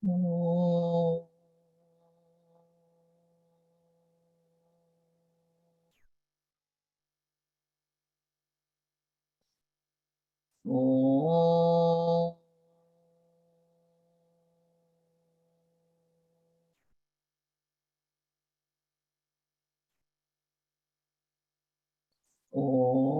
Om. Om. Om.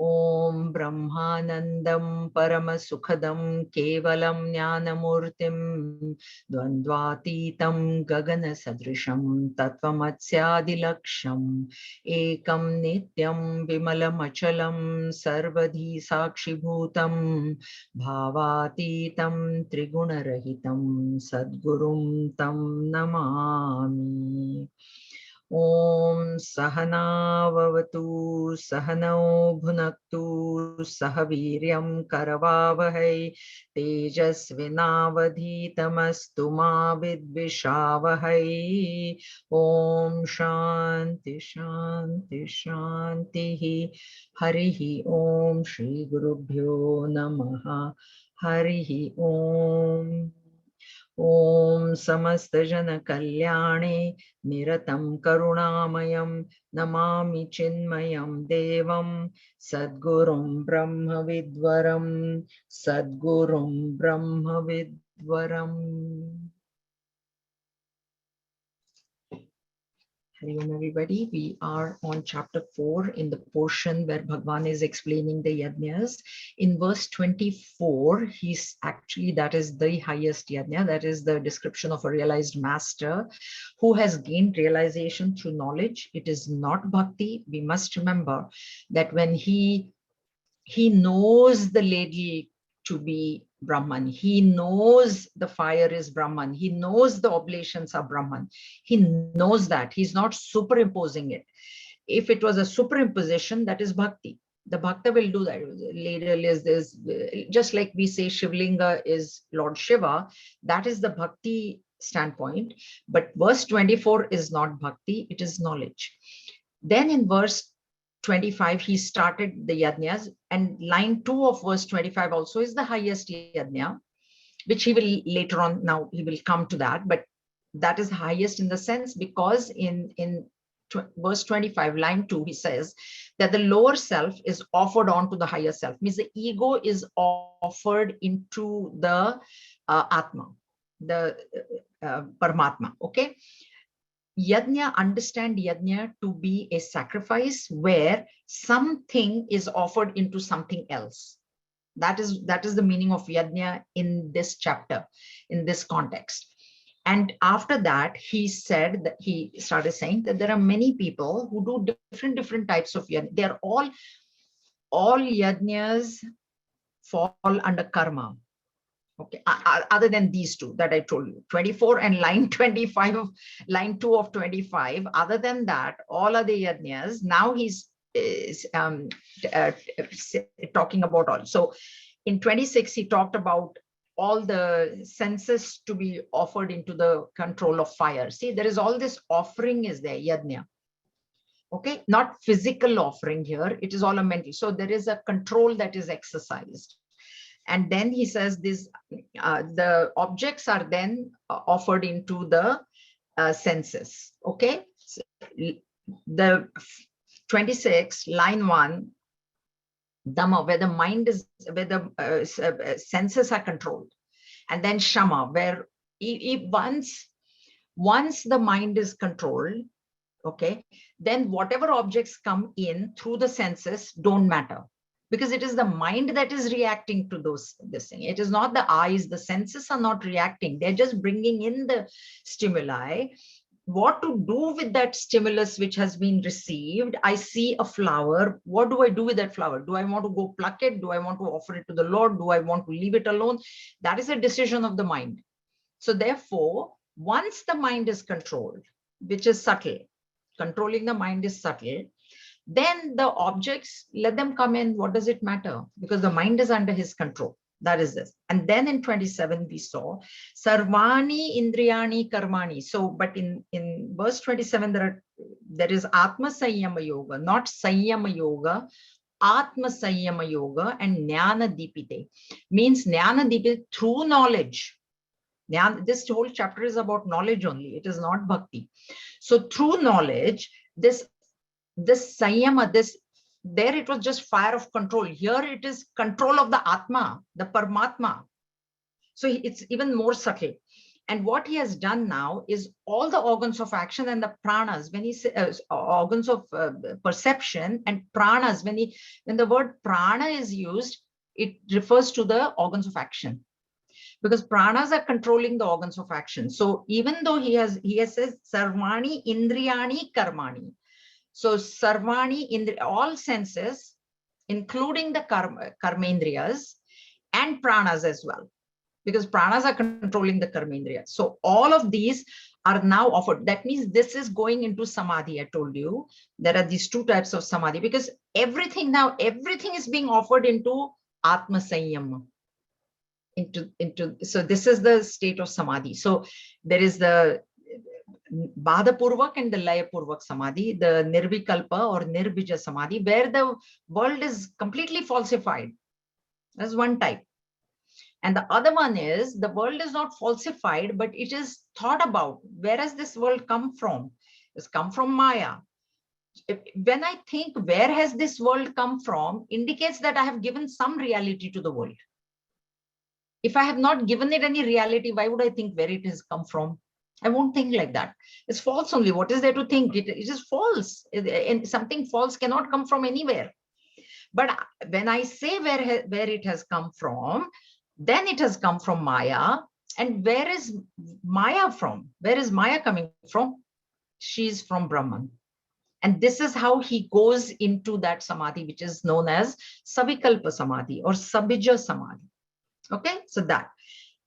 Om Brahmanandam Paramasukadam Kevalam Jnanamurtim Dvandvatitam Gagana Sadrisham Tattvamatsyaadilaksham Ekam Nityam Vimalam Achalam Sarvadhi Sakshibhutam Bhavatitam Trigunarahitam Sadgurum Tam Namami. Om Sahana Vavatu Sahano Bhunaktu Sahaviryam Karavavahai Tejasvinavadhitamastu ma vidvishavahai. Om Shanti Shanti Shanti Harihi Om Shri Gurubhyo Namaha Harihi Om. Om Samastajana Kalyane Niratam Karunamayam Namami Chinmayam Devam Sadgurum Brahma Vidvaram Sadgurum Brahma Vidvaram. Hari Om everybody. We are on chapter 4 in the portion where Bhagwan is explaining the yajnas. In verse 24, he's actually, that is the highest yajna, that is the description of a realized master who has gained realization through knowledge. It is not bhakti. We must remember that when he knows the ladle to be Brahman. He knows the fire is Brahman. He knows the oblations are Brahman. He knows that. He's not superimposing it. If it was a superimposition, that is bhakti. The bhakta will do that. Ladle is this, just like we say Shivlinga is Lord Shiva, that is the bhakti standpoint. But verse 24 is not bhakti, it is knowledge. Then in verse 25, he started the yajnas, and line 2 of verse 25 also is the highest yajna, which he will later on, now he will come to that, but that is highest in the sense because in verse 25, line 2, he says that the lower self is offered on to the higher self, means the ego is offered into the Atma, the Paramatma, okay? Yajna, understand yajna to be a sacrifice where something is offered into something else. That is the meaning of yajna in this chapter, in this context. And after that, he said that he started saying that there are many people who do different types of yajna. They are all yajnas fall under karma. Okay, other than these two that I told you, 24 and line 25 of line 2 of 25. Other than that, all other yajnas, now he's is talking about all. So in 26, he talked about all the senses to be offered into the control of fire. See, there is all this offering is there, yajna. Okay, not physical offering here, it is all a mental. So there is a control that is exercised. And then he says this, the objects are then offered into the senses. Okay, so the 26, line 1, Dhamma, where the mind is, where the senses are controlled. And then Shama, where once the mind is controlled, okay, then whatever objects come in through the senses don't matter, because it is the mind that is reacting to this thing. It is not the eyes, the senses are not reacting, they're just bringing in the stimuli. What to do with that stimulus which has been received? I see a flower, what do I do with that flower? Do I want to go pluck it? Do I want to offer it to the Lord? Do I want to leave it alone? That is a decision of the mind. So therefore, once the mind is controlled, which is subtle, controlling the mind is subtle, then the objects, let them come in, what does it matter? Because the mind is under his control. That is this. And then in 27, we saw Sarvani Indriyani Karmani. So, but in verse 27, there is Atma Sanyama Yoga, not Sanyama Yoga, Atma Sanyama Yoga, and Jnana Dipite. Means Jnana Dipite through knowledge. This whole chapter is about knowledge only. It is not bhakti. So through knowledge, this Sanyama, there it was just fire of control. Here it is control of the Atma, the Paramatma. So it's even more subtle. And what he has done now is all the organs of action and the pranas, when he says organs of perception and pranas, when the word prana is used, it refers to the organs of action, because pranas are controlling the organs of action. So even though he has said sarvani indriyani karmani. So sarvani in all senses, including the karmendriyas and pranas as well, because pranas are controlling the karmendriya. So all of these are now offered. That means this is going into samadhi. I told you there are these two types of samadhi, because everything is being offered into atma sanyam. So this is the state of samadhi. So there is the Bada Purvak and the Laya Purvak Samadhi, the Nirvikalpa or Nirbija Samadhi, where the world is completely falsified. That's one type. And the other one is the world is not falsified, but it is thought about. Where has this world come from? It's come from Maya. When I think where has this world come from, indicates that I have given some reality to the world. If I have not given it any reality, why would I think where it has come from? I won't think like that. It's false only. What is there to think? It is false. And something false cannot come from anywhere. But when I say where it has come from, then it has come from Maya. And where is Maya from? Where is Maya coming from? She's from Brahman. And this is how he goes into that samadhi, which is known as Savikalpa Samadhi or Sabija Samadhi. Okay, so that.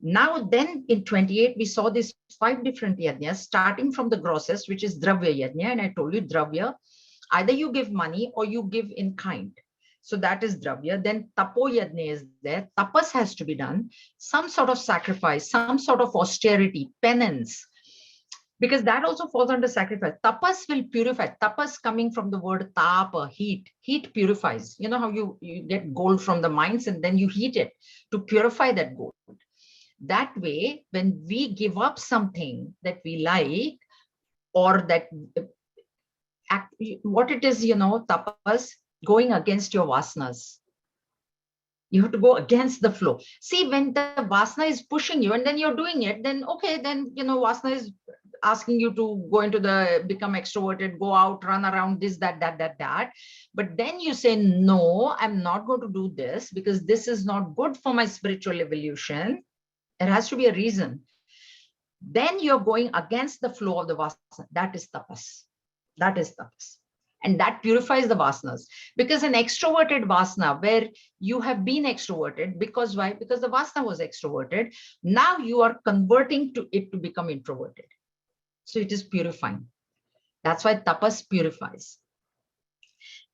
Now then in 28, we saw these 5 different yajnas, starting from the grossest, which is Dravya Yajna. And I told you Dravya, either you give money or you give in kind. So that is Dravya. Then Tapo Yajna is there. Tapas has to be done. Some sort of sacrifice, some sort of austerity, penance, because that also falls under sacrifice. Tapas will purify. Tapas coming from the word tapa, heat. Heat purifies. You know how you get gold from the mines and then you heat it to purify that gold. That way, when we give up something that we like, or that what it is, tapas, going against your vasanas. You have to go against the flow. See, when the vasana is pushing you and then you're doing it, then okay, then vasana is asking you to go into become extroverted, go out, run around, this, that. But then you say, no, I'm not going to do this because this is not good for my spiritual evolution. There has to be a reason. Then you're going against the flow of the vasana. That is tapas. That is tapas. And that purifies the vasanas. Because an extroverted vasana, where you have been extroverted, because why? Because the vasana was extroverted. Now you are converting it to become introverted. So it is purifying. That's why tapas purifies.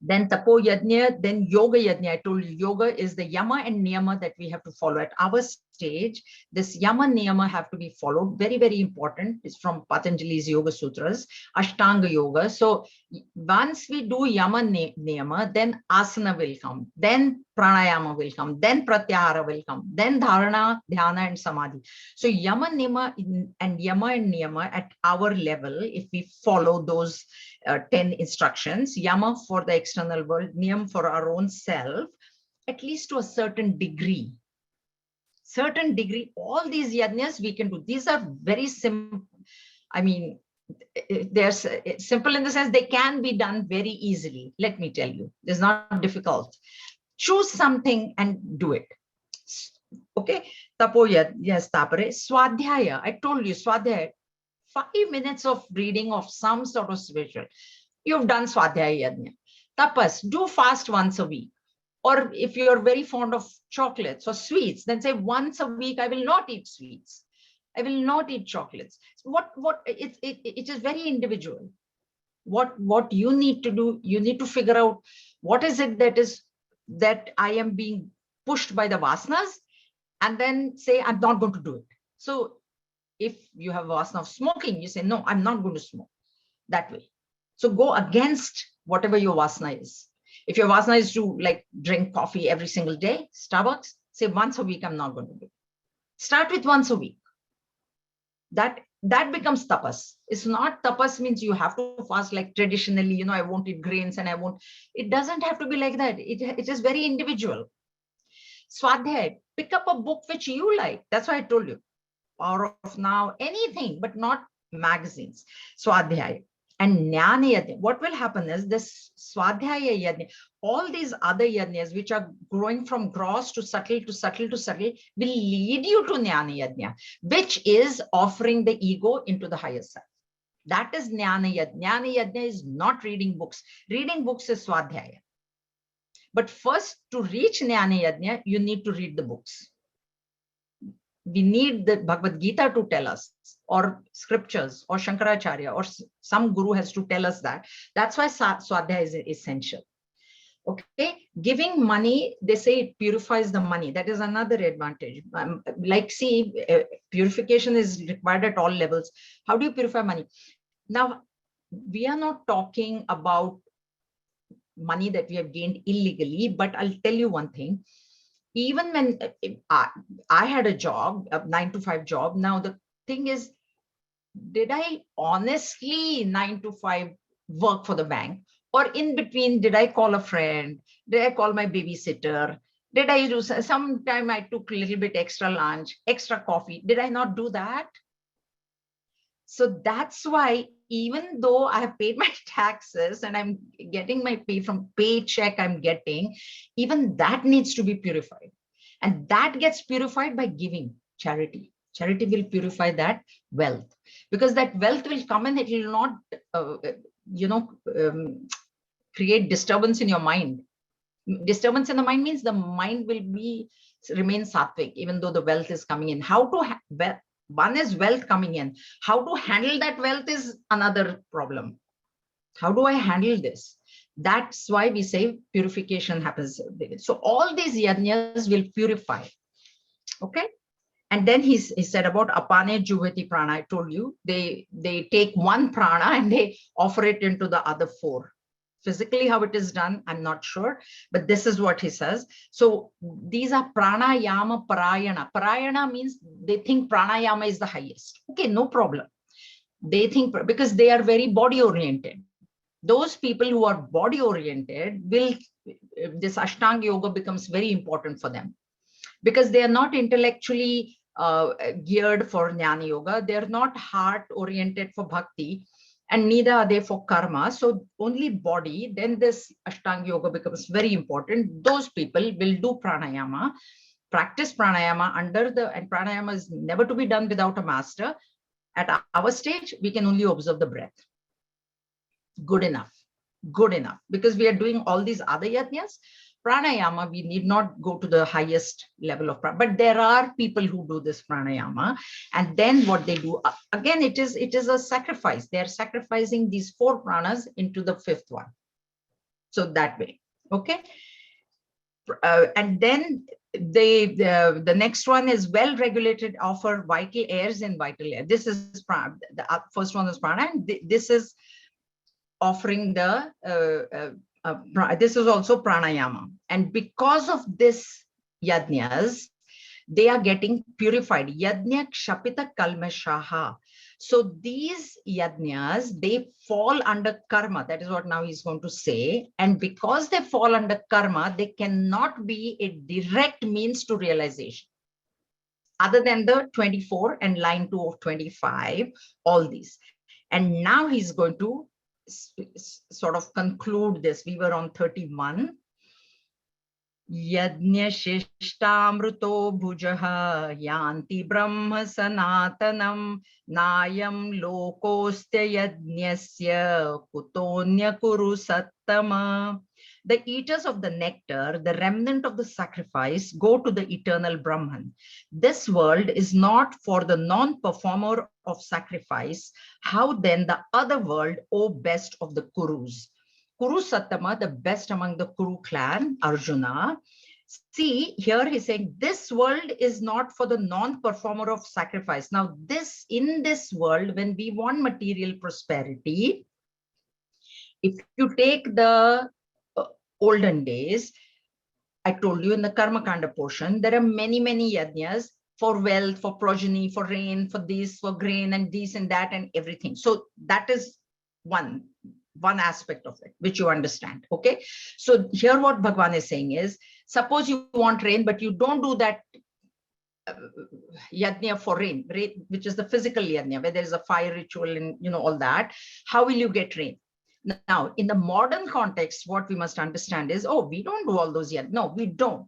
Then tapo yajna, then yoga yajna. I told you yoga is the yama and niyama that we have to follow at our stage. This yama niyama have to be followed. Very, very important. It's from Patanjali's Yoga Sutras, Ashtanga Yoga. So once we do yama niyama, then asana will come, then pranayama will come, then pratyahara will come, then dharana, dhyana, and samadhi. So yama niyama and niyama at our level, if we follow those 10 instructions, yama for the external world, niyam for our own self, at least to a certain degree. All these yajnas we can do. These are very simple. I mean, they're simple in the sense they can be done very easily. Let me tell you, it's not difficult. Choose something and do it. Okay. Tapo yes, tapare. Swadhyaya. I told you, swadhyaya. 5 minutes of reading of some sort of spiritual. You've done Swadhyaya Yajna. Tapas, do fast once a week. Or if you're very fond of chocolates or sweets, then say once a week, I will not eat sweets. I will not eat chocolates. It is very individual. What you need to do, you need to figure out what is it that I am being pushed by the vasanas, and then say, I'm not going to do it. So if you have vasana of smoking, you say, no, I'm not going to smoke, that way. So go against whatever your vasana is. If your vasana is to like drink coffee every single day, Starbucks, say once a week, I'm not going to do it. Start with once a week. That becomes tapas. It's not tapas means you have to fast like traditionally, I won't eat grains and I won't. It doesn't have to be like that. It is very individual. Swadhyay, pick up a book which you like. That's why I told you. Power of Now, anything, but not magazines. Swadhyay. And Jnana Yajna, what will happen is this Swadhyaya Yajna, all these other yajnas which are growing from gross to subtle to subtle to subtle will lead you to Jnana Yajna, which is offering the ego into the higher self. That is Jnana Yajna. Jnana Yajna is not reading books. Reading books is Swadhyaya. But first, to reach Jnana Yajna, you need to read the books. We need the Bhagavad Gita to tell us, or scriptures, or Shankaracharya, or some guru has to tell us that. That's why Swadhyaya is essential. Okay, giving money, they say it purifies the money. That is another advantage. Purification is required at all levels. How do you purify money? Now, we are not talking about money that we have gained illegally, but I'll tell you one thing. Even when I had a job, a 9-to-5 job. Now, the thing is, did I honestly 9 to 5 work for the bank? Or in between, did I call a friend? Did I call my babysitter? Did I do sometime I took a little bit extra lunch, extra coffee? Did I not do that? So that's why, even though I have paid my taxes and I'm getting my pay from paycheck I'm getting, even that needs to be purified. And that gets purified by giving charity. Charity will purify that wealth, because that wealth will come and it will not, create disturbance in your mind. Disturbance in the mind means the mind will remain sattvic, even though the wealth is coming in. One is wealth coming in. How to handle that wealth is another problem. How do I handle this? That's why we say purification happens. So all these yajnas will purify. Okay. And then he said about apane juvati prana. I told you, they take one prana and they offer it into the other 4. Physically, how it is done, I'm not sure, but this is what he says. So these are pranayama parayana. Parayana means they think pranayama is the highest. Okay, no problem. They think, because they are very body oriented. Those people who are body oriented this Ashtanga yoga becomes very important for them, because they are not intellectually geared for Jnana yoga. They're not heart oriented for bhakti, and neither are they for karma. So only body. Then this Ashtanga yoga becomes very important. Those people will do pranayama, practice pranayama and pranayama is never to be done without a master. At our stage, we can only observe the breath. Good enough, because we are doing all these other yajnas. Pranayama, we need not go to the highest level of pranayama, but there are people who do this pranayama, and then what they do, again, it is a sacrifice. They are sacrificing these 4 pranas into the 5th one. So that way, okay. And then the next one is well-regulated offer vital airs in vital air. This is prana. The first one is prana, and this is offering this is also pranayama. And because of this yajnas, they are getting purified. Yajna kshapita kalmashaha. So these yajnas, they fall under karma. That is what now he's going to say. And because they fall under karma, they cannot be a direct means to realization, other than the 24 and line 2 of 25, all these. And now he's going to sort of conclude this. We were on 31. Yajna shishtamruto bhujaha yanti brahma sanatanam nayam lokostya yajnasya kutonya kuru sattama. The eaters of the nectar, the remnant of the sacrifice, go to the eternal Brahman. This world is not for the non-performer of sacrifice. How then the other world, O best of the Kurus? Kuru Sattama, the best among the Kuru clan, Arjuna, See, here he's saying this world is not for the non-performer of sacrifice. Now, in this world, when we want material prosperity, if you take the olden days, I told you in the Karma Kanda portion, there are many, many yajnas for wealth, for progeny, for rain, for this, for grain, and this and that, and everything. So that is one aspect of it, which you understand. Okay. So here what Bhagwan is saying is, suppose you want rain, but you don't do that yajna for rain, which is the physical yajna, where there is a fire ritual and all that. How will you get rain? Now, in the modern context, what we must understand is, oh, we don't do all those yet. No, we don't.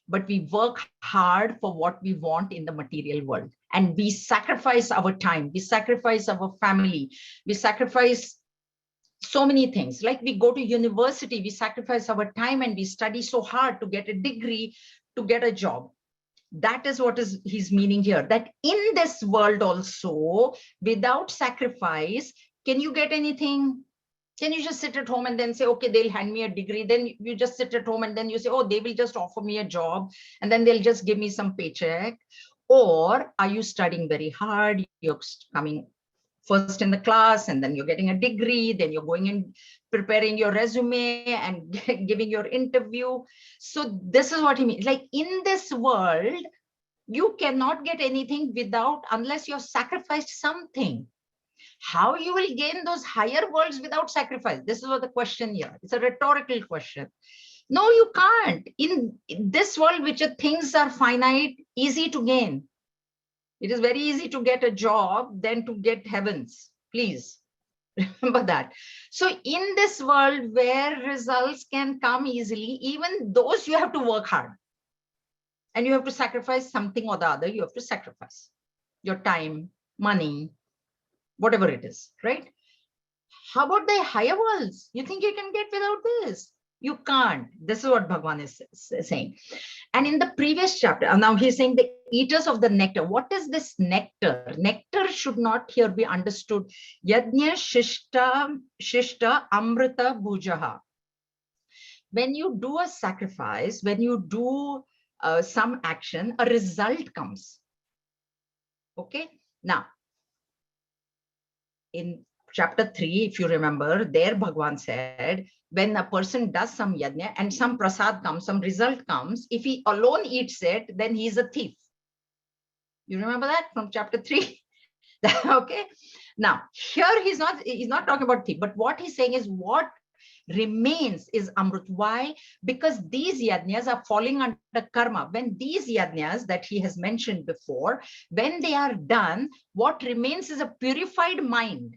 But we work hard for what we want in the material world. And we sacrifice our time. We sacrifice our family. We sacrifice so many things. Like we go to university, we sacrifice our time and we study so hard to get a degree, to get a job. That is what he's meaning here, that in this world also, without sacrifice, can you get anything? Can you just sit at home and then say, okay, they'll hand me a degree? Then you just sit at home and then you say, oh, they will just offer me a job and then they'll just give me some paycheck. Or are you studying very hard? You're coming first in the class and then you're getting a degree, then you're going and preparing your resume and giving your interview. So this is what he means. Like in this world, you cannot get anything unless you've sacrificed something. How you will gain those higher worlds without sacrifice? This is what the question here. It's a rhetorical question. No, you can't. In this world, which things are finite, easy to gain. It is very easy to get a job than to get heavens. Please remember that. So in this world where results can come easily, even those you have to work hard. And you have to sacrifice something or the other. You have to sacrifice your time, money, whatever it is, right? How about the higher worlds? You think you can get without this? You can't. This is what Bhagwan is saying. And in the previous chapter, now he's saying the eaters of the nectar. What is this nectar? Nectar should not here be understood. Yajna shishta amrita bhujaha. When you do a sacrifice, when you do some action, a result comes. Okay. Now, in chapter 3, if you remember, there Bhagwan said, when a person does some yajna and some prasad comes, some result comes, if he alone eats it, then he's a thief. You remember that from chapter 3? Okay. Now, here he's not talking about thief, but what he's saying is what remains is amrut. Why? Because these yajnas are falling under karma. When these yajnas that he has mentioned before, when they are done, what remains is a purified mind.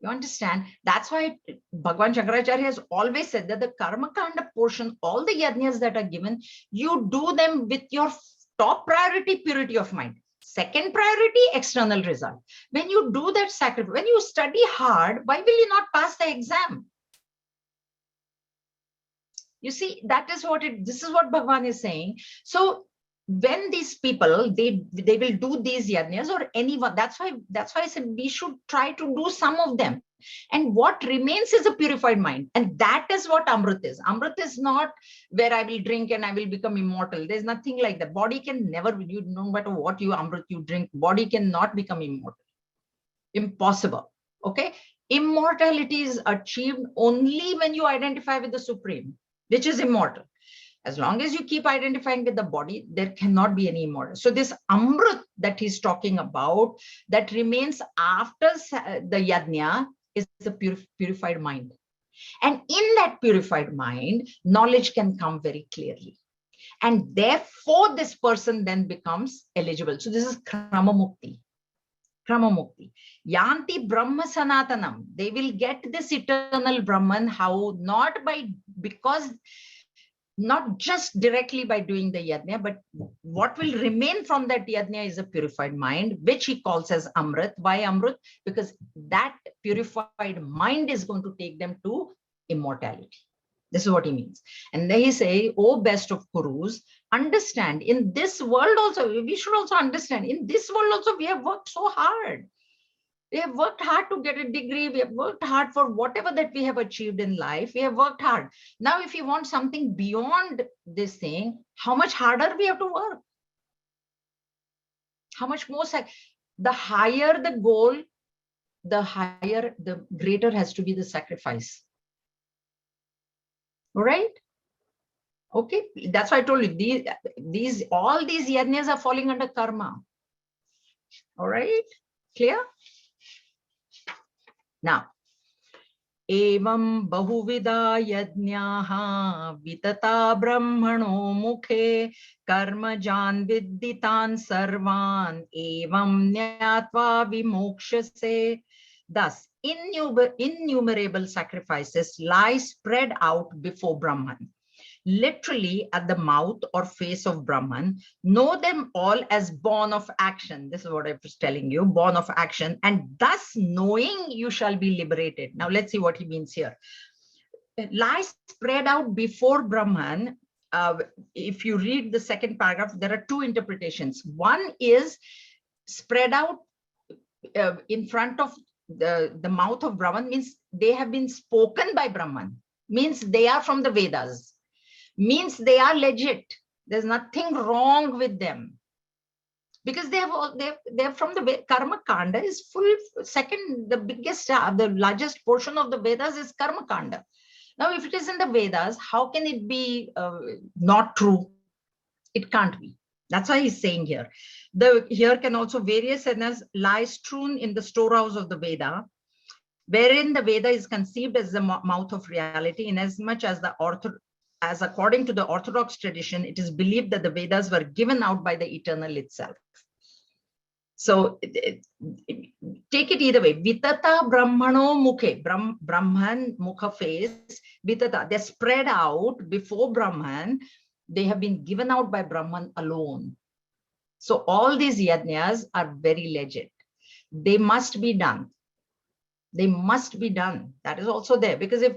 You understand? That's why Bhagwan Shankaracharya has always said that the karma kanda portion, all the yajnas that are given, you do them with your top priority, purity of mind. Second priority, external result. When you do that sacrifice, when you study hard, why will you not pass the exam? You see, this is what Bhagwan is saying. So when these people, they will do these yajnas or anyone, that's why I said we should try to do some of them. And what remains is a purified mind. And that is what Amrit is. Amrit is not where I will drink and I will become immortal. There's nothing like that. Body can never, no matter what Amrit you drink, body cannot become immortal. Impossible. Okay. Immortality is achieved only when you identify with the Supreme, which is immortal. As long as you keep identifying with the body, there cannot be any immortal. So this Amrit that he's talking about, that remains after the yajna, is the purified mind. And in that purified mind, knowledge can come very clearly. And therefore, this person then becomes eligible. So this is Krama Mukti. Krama Mukti. Yanti Brahma Sanatanam. They will get this eternal Brahman. How? Not just directly by doing the yajna, but what will remain from that yajna is a purified mind, which he calls as Amrit. Why Amrit? Because that purified mind is going to take them to immortality. This is what he means. And then he say, oh, best of Kurus, understand in this world also, we should also understand in this world also, we have worked so hard. We have worked hard to get a degree. We have worked hard for whatever that we have achieved in life. We have worked hard. Now, if you want something beyond this thing, how much harder we have to work? How much more? The higher the goal, the greater has to be the sacrifice. All right? Okay, that's why I told you, all these yajnas are falling under karma. All right, clear? Now, evam bahuvida yajnaha vitata brahmano mukhe karmajan vidditan sarvan evam nyatva vimokshase. Thus, innumerable sacrifices lie spread out before Brahman, literally at the mouth or face of Brahman. Know them all as born of action. This is what I was telling you, born of action. And thus knowing you shall be liberated. Now let's see what he means here. Lies spread out before Brahman. If you read the second paragraph, there are two interpretations. One is spread out in front of the mouth of Brahman, means they have been spoken by Brahman, means they are from the Vedas, means they are legit. There's nothing wrong with them, because they're from the Karma Kanda is full. Second, the biggest, the largest portion of the Vedas is Karma Kanda. Now, if it is in the Vedas, how can it be not true? It can't be. That's why he's saying here. Here can also various yajnas lie strewn in the storehouse of the Veda, wherein the Veda is conceived as the mouth of reality, inasmuch as according to the Orthodox tradition, it is believed that the Vedas were given out by the eternal itself. So take it either way. Vitata brahmano mukhe, Brahman mukha face, vitata, they're spread out before Brahman. They have been given out by Brahman alone. So all these yajnas are very legit. They must be done. They must be done. That is also there, because if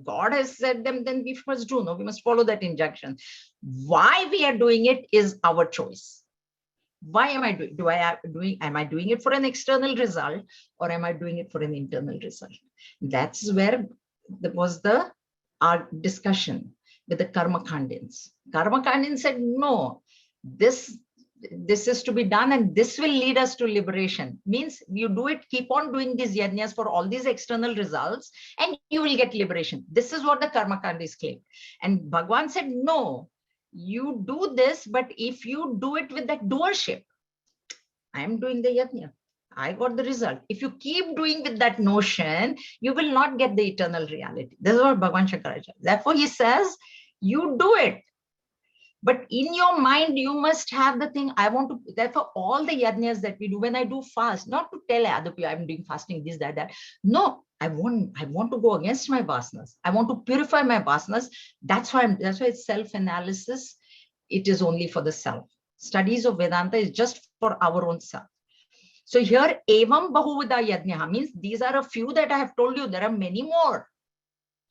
God has said them, then we must do. No, we must follow that injunction. Why we are doing it is our choice. Why am I doing? Am I doing it for an external result, or am I doing it for an internal result? That's where there was our discussion with the Karma Kandins. Karma Kandins said, no, this is to be done, and this will lead us to liberation. Means you do it, keep on doing these yajnas for all these external results, and you will get liberation. This is what the Karma Kandis claim. And Bhagwan said, no, you do this, but if you do it with that doership, I am doing the yajna, I got the result. If you keep doing with that notion, you will not get the eternal reality. This is what Bhagwan Shankaracharya. Therefore, he says, you do it. But in your mind, you must have the thing, I want to, therefore, all the yajnas that we do, when I do fast, not to tell other people I'm doing fasting, this, that. No, I want to go against my vasanas. I want to purify my vasanas. That's why it's self-analysis. It is only for the self. Studies of Vedanta is just for our own self. So here, evam bahuvida yajna means these are a few that I have told you. There are many more.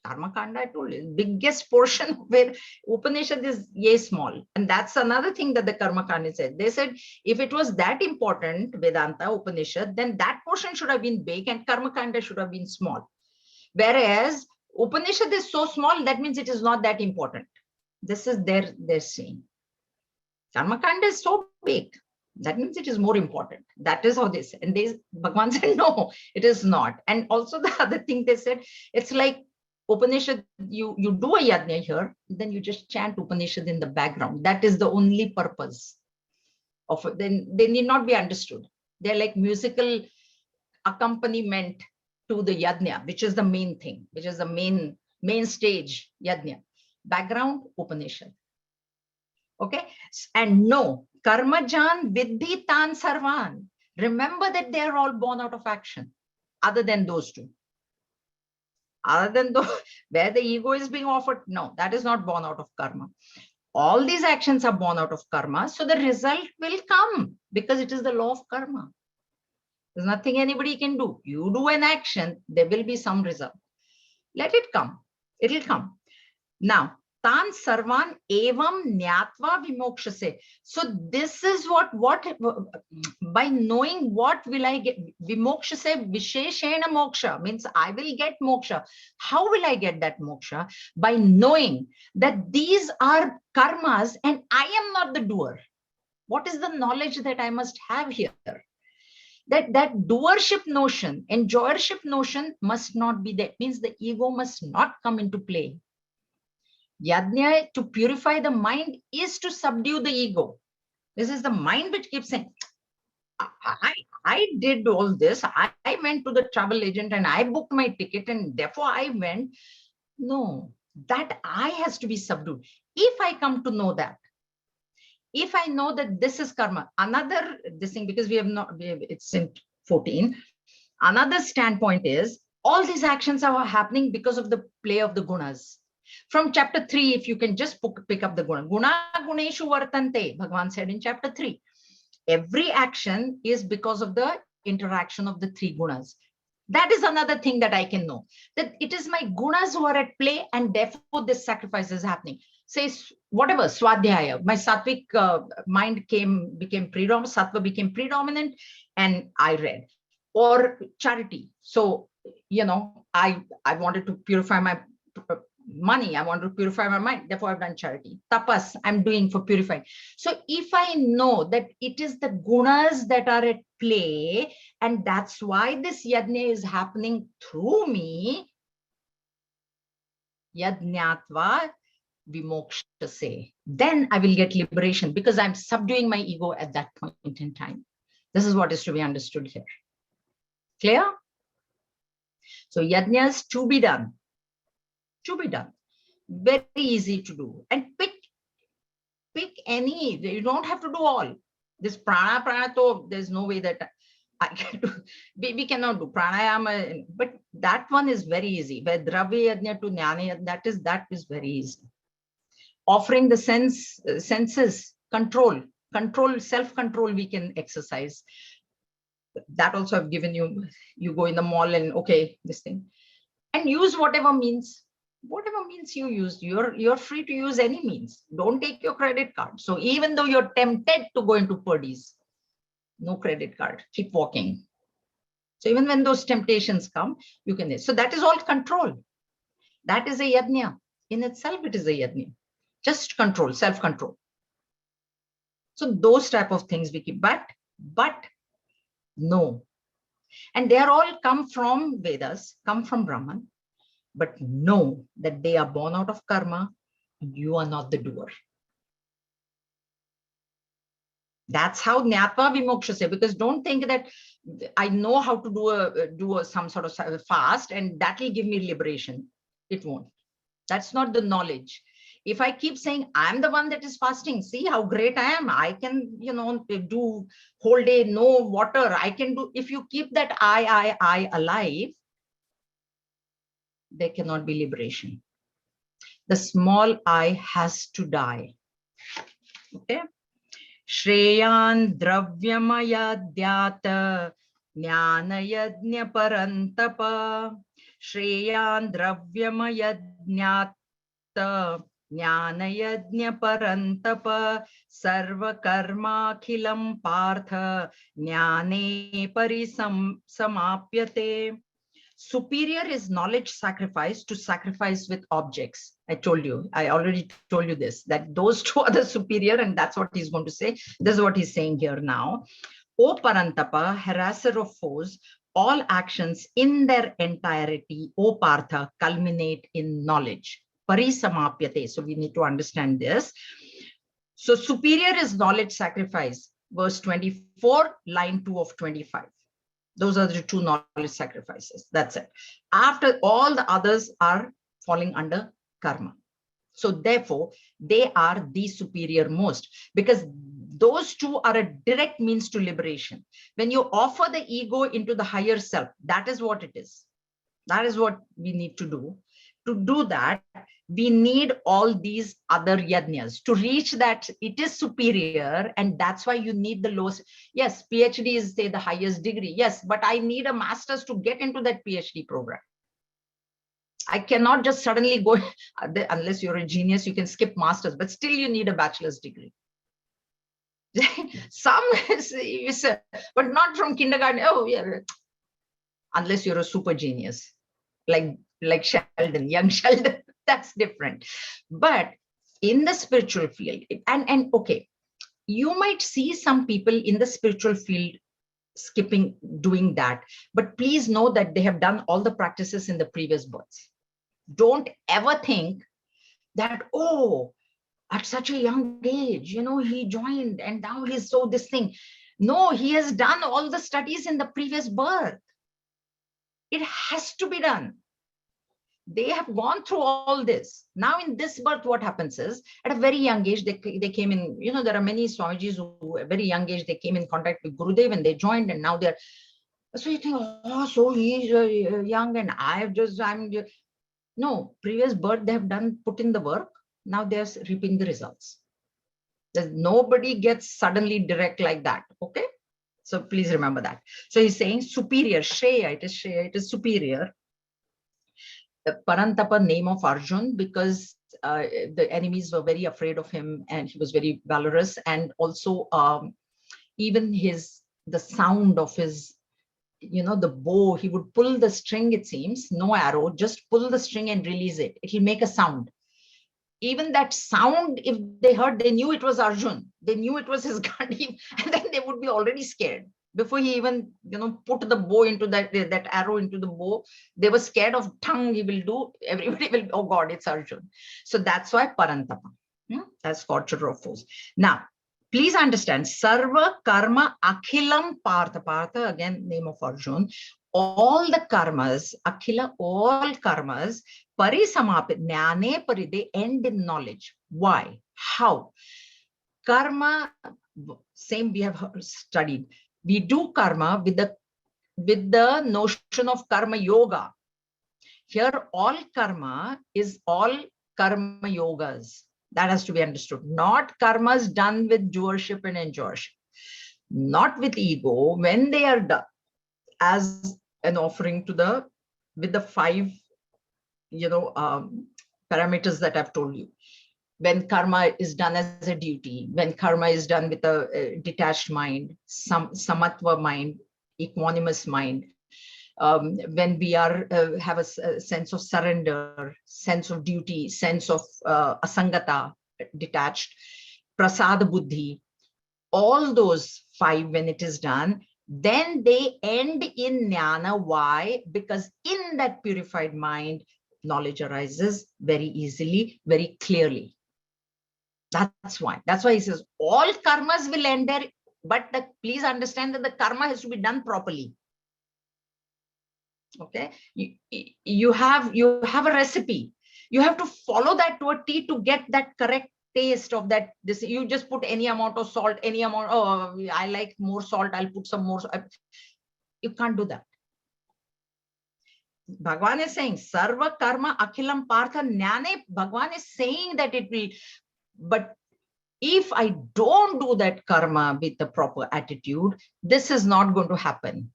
Karma Kanda, I told you, biggest portion where Upanishad is yay small. And that's another thing that the Karma Kanda said. They said, if it was that important, Vedanta, Upanishad, then that portion should have been big and Karma Kanda should have been small. Whereas Upanishad is so small, that means it is not that important. This is their saying. Karma Kanda is so big. That means it is more important. That is how they say. And Bhagwan said, no, it is not. And also the other thing they said, it's like Upanishad, you do a yajna here, then you just chant Upanishad in the background. That is the only purpose of it. Then they need not be understood. They're like musical accompaniment to the yajna, which is the main thing, which is the main stage yajna. Background, Upanishad. Okay, and no, karmajan vidhi tan sarvan. Remember that they are all born out of action, other than those two. Other than those where the ego is being offered, no, that is not born out of karma. All these actions are born out of karma, so the result will come because it is the law of karma. There's nothing anybody can do. You do an action, there will be some result. Let it come. It will come. Now, Tan sarvan evam nyatva vimokshase. So this is what by knowing what will I get? Vimokshase visheshena moksha means I will get moksha. How will I get that moksha? By knowing that these are karmas and I am not the doer. What is the knowledge that I must have here? That doership notion, enjoyership notion must not be there. Means the ego must not come into play. Yajna, to purify the mind, is to subdue the ego. This is the mind which keeps saying, I did all this. I went to the travel agent and I booked my ticket and therefore I went. No, that I has to be subdued. If I come to know that, if I know that this is karma, another this thing, because it's in 14. Another standpoint is all these actions are happening because of the play of the gunas. From chapter 3, if you can just pick up the guna. Guna guneshu vartante, Bhagavan said in chapter 3. Every action is because of the interaction of the three gunas. That is another thing that I can know. That it is my gunas who are at play and therefore this sacrifice is happening. Say whatever, swadhyaya, my sattvic mind became predominant, sattva became predominant and I read. Or charity. So, I wanted to purify my money. I want to purify my mind. Therefore, I've done charity. Tapas, I'm doing for purifying. So if I know that it is the gunas that are at play, and that's why this yajna is happening through me, yajnatva vimokshase, then I will get liberation because I'm subduing my ego at that point in time. This is what is to be understood here. Clear? So yajnas to be done. To be done. Very easy to do. And pick any. You don't have to do all. This prana, there's no way that I can do. We cannot do pranayama, but that one is very easy. Where dravya yajna to jnana, that is very easy. Offering the senses, control, self-control we can exercise. That also I've given you. You go in the mall and okay, this thing. And use whatever means you use. You're free to use any means. Don't take your credit card. So even though you're tempted to go into Purdy's, no credit card, keep walking. So even when those temptations come, you can. So that is all control. That is a yajna. In itself, it is a yajna. Just control, self-control. So those type of things we keep, but no. And they are all come from Vedas, come from Brahman, but know that they are born out of karma. You are not the doer. That's how Jnatva Vimoksha, because don't think that I know how to do some sort of fast and that will give me liberation. It won't. That's not the knowledge. If I keep saying I'm the one that is fasting, see how great I am. I can, do whole day, no water. I can do. If you keep that I alive, there cannot be liberation. The small I has to die. Okay. Shreyan dravyamaya dhyata jnana yajna parantapa. Shreyan dravyamaya jnata jnana yajna parantapa. Sarva karma khilam partha jnane samapyate. Superior is knowledge sacrifice to sacrifice with objects. I already told you this, that those two are the superior, and that's what he's going to say. This is what he's saying here now. O Parantapa, harasser of foes, all actions in their entirety, O Partha, culminate in knowledge. Parisamapyate. So we need to understand this. So superior is knowledge sacrifice. Verse 24, line 2 of 25. Those are the two knowledge sacrifices. That's it. After all the others are falling under karma. So therefore, they are the superior most because those two are a direct means to liberation. When you offer the ego into the higher self, that is what it is. That is what we need to do. To do that, we need all these other yajnas to reach that it is superior, and that's why you need the lowest. Yes, PhD is say the highest degree. Yes, but I need a master's to get into that PhD program. I cannot just suddenly go, unless you're a genius, you can skip masters, but still you need a bachelor's degree. Some is, but not from kindergarten. Oh, yeah, unless you're a super genius, like Sheldon, young Sheldon, that's different. But in the spiritual field, and okay, you might see some people in the spiritual field skipping doing that, but please know that they have done all the practices in the previous births. Don't ever think that, oh, at such a young age, he joined and now he's so this thing. No, he has done all the studies in the previous birth. It has to be done. They have gone through all this. Now in this birth, what happens is, at a very young age, they came in, there are many Swamijis who, at a very young age, they came in contact with Gurudev and they joined, and now they're, so you think, oh, so he's young and no, previous birth, they have done, put in the work. Now they're reaping the results. There's nobody gets suddenly direct like that. Okay. So please remember that. So he's saying superior, Shreya, it is superior. The Parantapa, name of Arjun, because the enemies were very afraid of him and he was very valorous. And also even the sound of his, the bow, he would pull the string, it seems, no arrow, just pull the string and release it. It'll make a sound. Even that sound, if they heard, they knew it was Arjun. They knew it was his Gandhi, and then they would be already scared. Before he even, put the bow into that arrow into the bow, they were scared of tongue he will do. Everybody will, oh God, it's Arjun. So that's why Parantapa, as scorcher of foes. Now, please understand, Sarva Karma Akhilam Partha. Partha, again, name of Arjun. All the karmas, Akhila, all karmas, Parisamapit, Jnane Pari, they end in knowledge. Why? How? Karma, same we have studied. We do karma with the notion of karma yoga. Here, all karma is all karma yogas. That has to be understood. Not karmas done with doership and enjoyership. Not with ego. When they are done as an offering with the 5, parameters that I've told you. When karma is done as a duty, when karma is done with a detached mind, samatva mind, equanimous mind, when we are have a sense of surrender, sense of duty, sense of asangata, detached, prasada buddhi, all those 5, when it is done, then they end in jnana. Why? Because in that purified mind, knowledge arises very easily, very clearly. That's why he says all karmas will end there, but please understand that the karma has to be done properly. Okay, you have a recipe. You have to follow that to a T to get that correct taste of that. This, you just put any amount of salt, any amount. Oh, I like more salt, I'll put some more. You can't do that. Bhagwan is saying sarva karma akhilam partha jnane. Bhagwan is saying that it will, but if I don't do that karma with the proper attitude, this is not going to happen.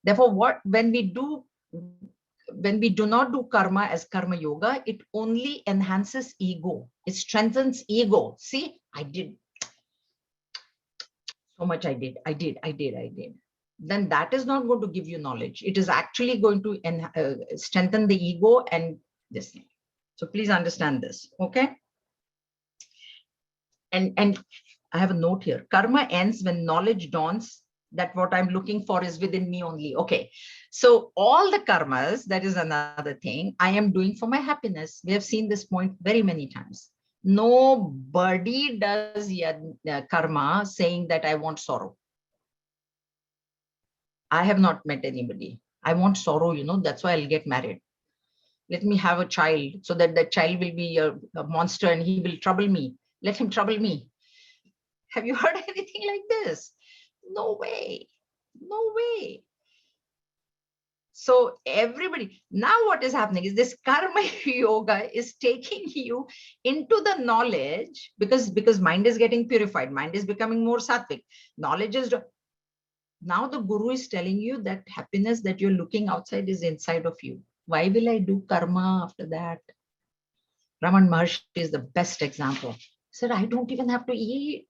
Therefore, when we do not do karma as karma yoga, it only enhances ego. It strengthens ego. See, I did so much. I did. Then that is not going to give you knowledge. It is actually going to strengthen the ego and this thing. So please understand this. Okay. And I have a note here. Karma ends when knowledge dawns that what I'm looking for is within me only. Okay. So all the karmas, that is another thing, I am doing for my happiness. We have seen this point very many times. Nobody does karma saying that I want sorrow. I have not met anybody. I want sorrow, that's why I'll get married. Let me have a child so that the child will be a monster and he will trouble me. Let him trouble me. Have you heard anything like this? No way. No way. So everybody, now what is happening is this karma yoga is taking you into the knowledge because mind is getting purified. Mind is becoming more sattvic. Knowledge is, now the guru is telling you that happiness that you're looking outside is inside of you. Why will I do karma after that? Raman Maharshi is the best example. He said, I don't even have to eat.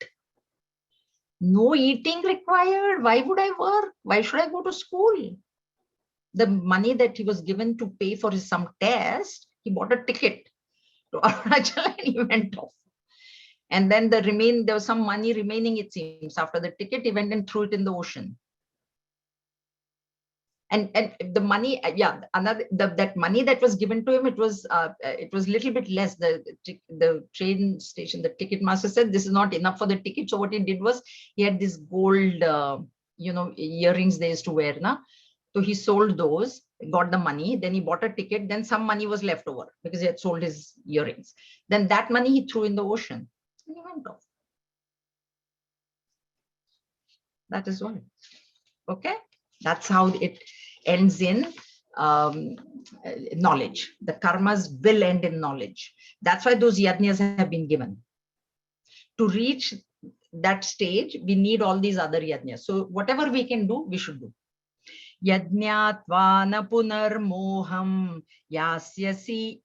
No eating required. Why would I work? Why should I go to school? The money that he was given to pay for his some test, he bought a ticket to Arunachal and he went off. And then there was some money remaining, it seems. After the ticket, he went and threw it in the ocean. And the money, that money that was given to him, it was little bit less. The train station, the ticket master said, this is not enough for the ticket. So what he did was, he had this gold earrings they used to wear, na. So he sold those, got the money, then he bought a ticket, then some money was left over because he had sold his earrings. Then that money he threw in the ocean and he went off. That is why. Okay, that's how it ends in knowledge. The karmas will end in knowledge. That's why those yajnas have been given. To reach that stage, we need all these other yajnas. So whatever we can do, we should do. Yajñātvā na punarmoham yasyasi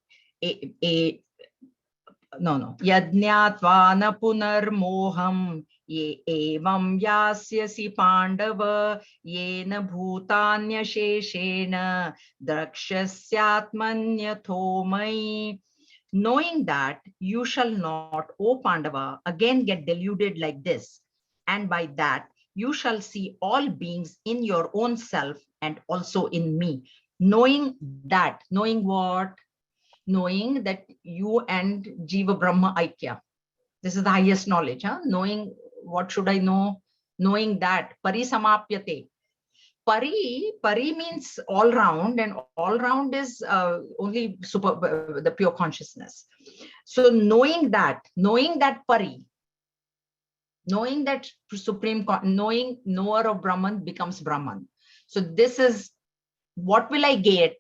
Yajñātvā na punarmoham ye evam yasyasi pandava yena bhutanya sheshena drakshasyatmanyatho mai. Knowing that you shall not, O Pandava, again get deluded like this, and by that you shall see all beings in your own self and also in me. Knowing that, knowing what? Knowing that you and Jiva Brahma Aikya. This is the highest knowledge. Huh? Knowing, what should I know? Knowing that, Parisamapyate. Pari means all round, and all round is only the pure consciousness. So knowing that Pari, knowing that supreme, knowing knower of Brahman becomes Brahman. So this is, what will I get?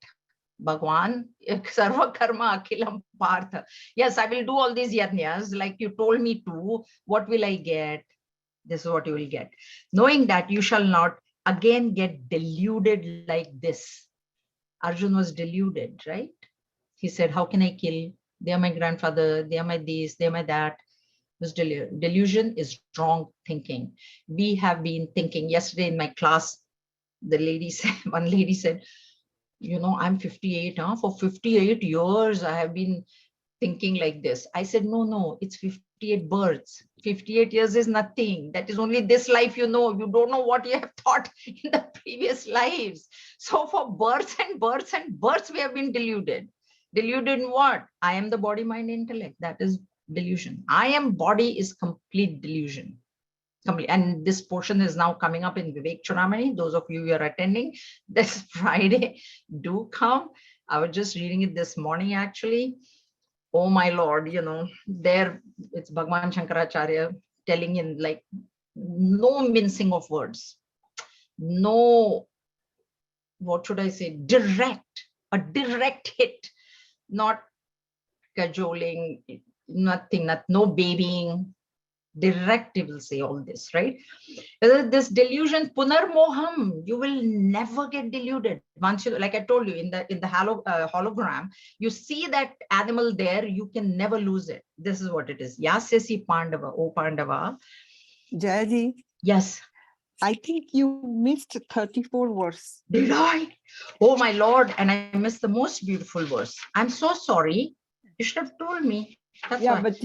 Bhagwan, sarva karma akhilam partha. Yes, I will do all these yajnas like you told me to. What will I get? This is what you will get. Knowing that you shall not again get deluded like this. Arjun was deluded, right? He said, how can I kill? They are my grandfather, they are my this, they are my that. Was delusion is wrong thinking. We have been thinking. Yesterday in my class, the lady said, one lady said, I'm 58. For 58 years, I have been thinking like this. I said, no, it's 58 births. 58 years is nothing. That is only this life, you don't know what you have thought in the previous lives. So for births and births and births, we have been deluded. Deluded in what? I am the body, mind, intellect. That is delusion. I am body is complete delusion. And this portion is now coming up in Vivek Chudamani. Those of you who are attending this Friday, do come. I was just reading it this morning, actually. Oh my Lord, there it's Bhagwan Shankaracharya telling in like no mincing of words, no, what should I say, a direct hit, not cajoling, nothing, no babying. Direct, he will say all this, right? This delusion, punarmoham, you will never get deluded. Once you, like I told you, in the hologram, you see that animal there, you can never lose it. This is what it is. Yasyasi Pandava, O Pandava. Jayaji. Yes. I think you missed 34 verse. Did I? Oh my Lord, and I missed the most beautiful verse. I'm so sorry. You should have told me. That's yeah, why. but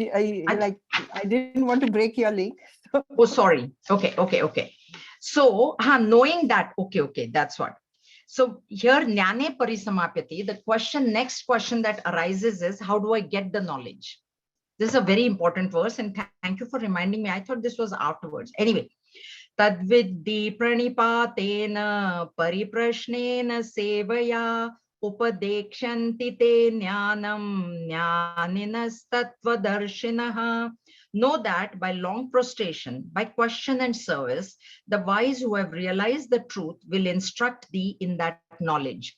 I didn't want to break your link. Oh, sorry. Okay. So, knowing that, okay, that's what. So here, Jnane Parisamapyati, the next question that arises is, how do I get the knowledge? This is a very important verse, and thank you for reminding me. I thought this was afterwards. Anyway, Tadviddi pranipatena pariprashnena sevaya upadekshanti te jnanam jnaninastatvadarshinaha. Know that by long prostration, by question and service, the wise who have realized the truth will instruct thee in that knowledge.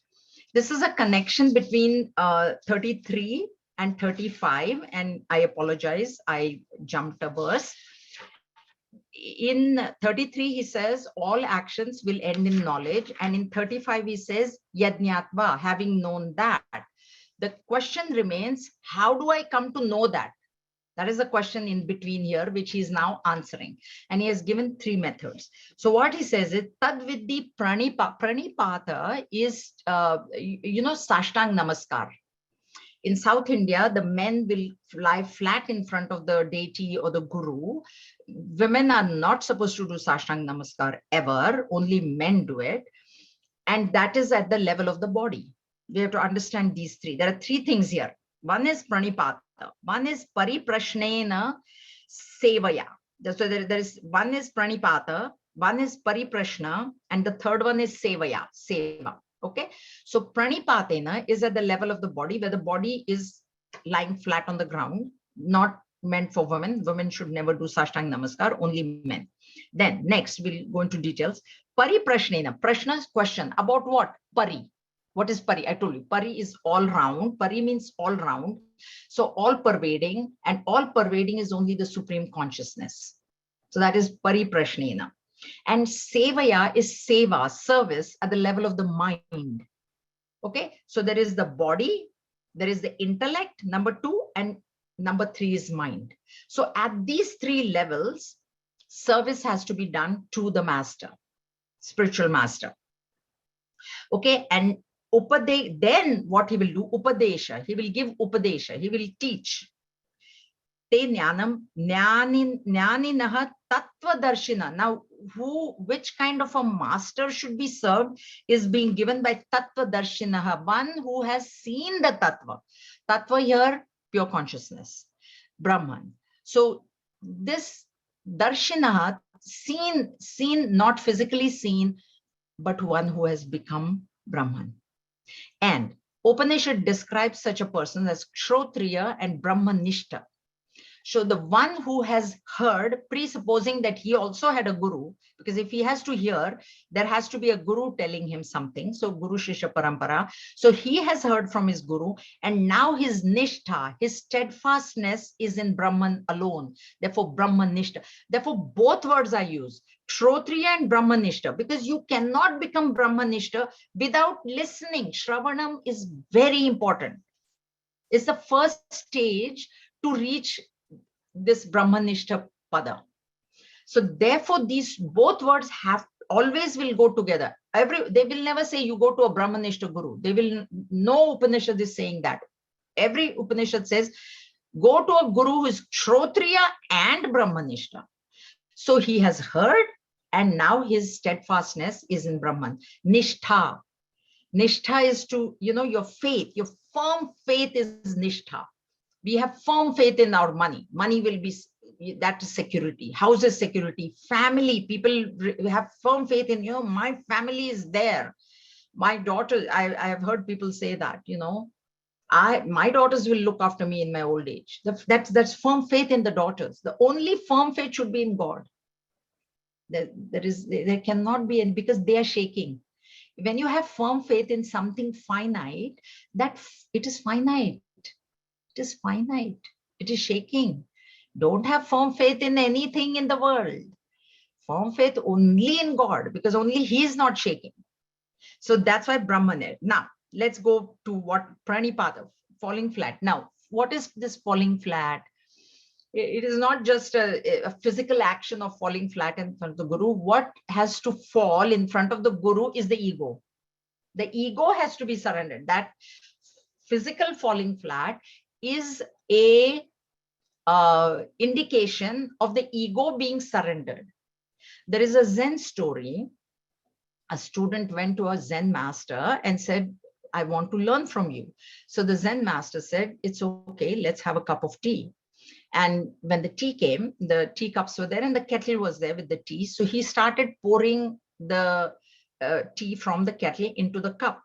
This is a connection between 33 and 35, and I apologize, I jumped a verse. in 33, he says, all actions will end in knowledge. And in 35, he says, yajñātva, having known that. The question remains, how do I come to know that? That is the question in between here, which he is now answering. And he has given 3 methods. So what he says is, tadvidhi pranipata is, Sashtang Namaskar. In South India, the men will lie flat in front of the deity or the guru. Women are not supposed to do Sashtang Namaskar ever, only men do it. And that is at the level of the body. We have to understand these 3. There are 3 things here. One is pranipata, one is pariprashnena sevaya. So there is one is pranipata, one is pariprashna, and the third one is sevaya, seva. Okay, so pranipatena is at the level of the body, where the body is lying flat on the ground, not meant for women. Women should never do Sashtang Namaskar, only men. Then next, we'll go into details. Pariprashnena, prashna is question about what? Pari. What is pari? I told you, pari is all round. Pari means all round. So all pervading, and all pervading is only the supreme consciousness. So that is pariprashnena. And sevaya is seva, service at the level of the mind. Okay, so there is the body, there is the intellect, number 2, and number 3 is mind. So at these 3 levels, service has to be done to the master, spiritual master. Okay, and then what he will do? Upadesha. He will give upadesha. He will teach. Te jnanam jnaninaha tattvadarshina. Now, which kind of a master should be served is being given by tattvadarshinaha, one who has seen the tattva. Tattva here, pure consciousness, Brahman. So this darshinaha, seen, not physically seen, but one who has become Brahman. And Upanishad describes such a person as Kshotriya and Brahmanishta. So the one who has heard, presupposing that he also had a guru, because if he has to hear, there has to be a guru telling him something. So Guru Shishya Parampara. So he has heard from his guru, and now his nishtha, his steadfastness is in Brahman alone. Therefore, Brahmanishta. Therefore, both words are used, Kshotriya and Brahmanishta, because you cannot become Brahmanishta without listening. Shravanam is very important. It's the first stage to reach this Brahmanishta pada. So therefore, these both words always will go together. They will never say you go to a Brahmanishta guru. No Upanishad is saying that. Every Upanishad says go to a guru who is Kshotriya and Brahmanishta. So he has heard, and now his steadfastness is in Brahman. Nishtha. Nishtha is to, your faith, your firm faith is nishtha. We have firm faith in our money. Money will be, that is security. Houses, security. Family, people have firm faith in, my family is there. My daughter, I have heard people say that, my daughters will look after me in my old age. That's firm faith in the daughters. The only firm faith should be in God. There cannot be, because they are shaking. When you have firm faith in something finite, that it is finite. It is finite. It is shaking. Don't have firm faith in anything in the world. Firm faith only in God, because only He is not shaking. So that's why Brahman. Now, let's go to what Pranipata, falling flat. Now, what is this falling flat? It is not just a physical action of falling flat in front of the Guru. What has to fall in front of the Guru is the ego. The ego has to be surrendered. That physical falling flat is a indication of the ego being surrendered. There is a Zen story. A student went to a Zen master and said, I want to learn from you. So the Zen master said, it's okay, let's have a cup of tea. And when the tea came, the teacups were there and the kettle was there with the tea. So he started pouring the tea from the kettle into the cup,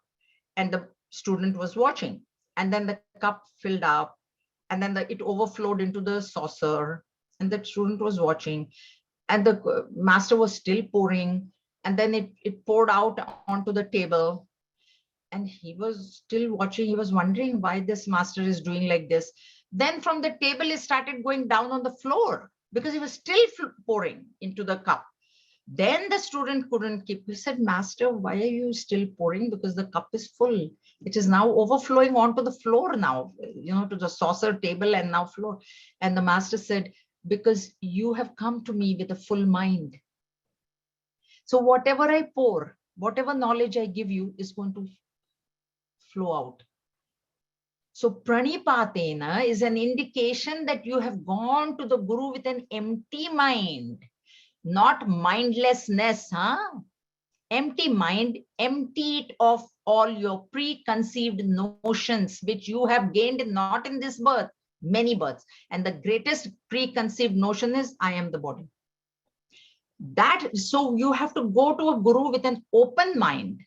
and the student was watching. And then the cup filled up, and then it overflowed into the saucer, and the student was watching, and the master was still pouring, and then it poured out onto the table, and he was still watching. He was wondering why this master is doing like this. Then from the table, it started going down on the floor. because he was still pouring into the cup. Then the student couldn't keep. He said, Master, why are you still pouring? Because the cup is full. It is now overflowing onto the floor now, to the saucer table and now floor. And the master said, because you have come to me with a full mind. So whatever I pour, whatever knowledge I give you is going to flow out. So pranipatena is an indication that you have gone to the Guru with an empty mind, not mindlessness, empty mind. Empty it of all your preconceived notions, which you have gained not in this birth, many births. And the greatest preconceived notion is, I am the body. So you have to go to a Guru with an open mind.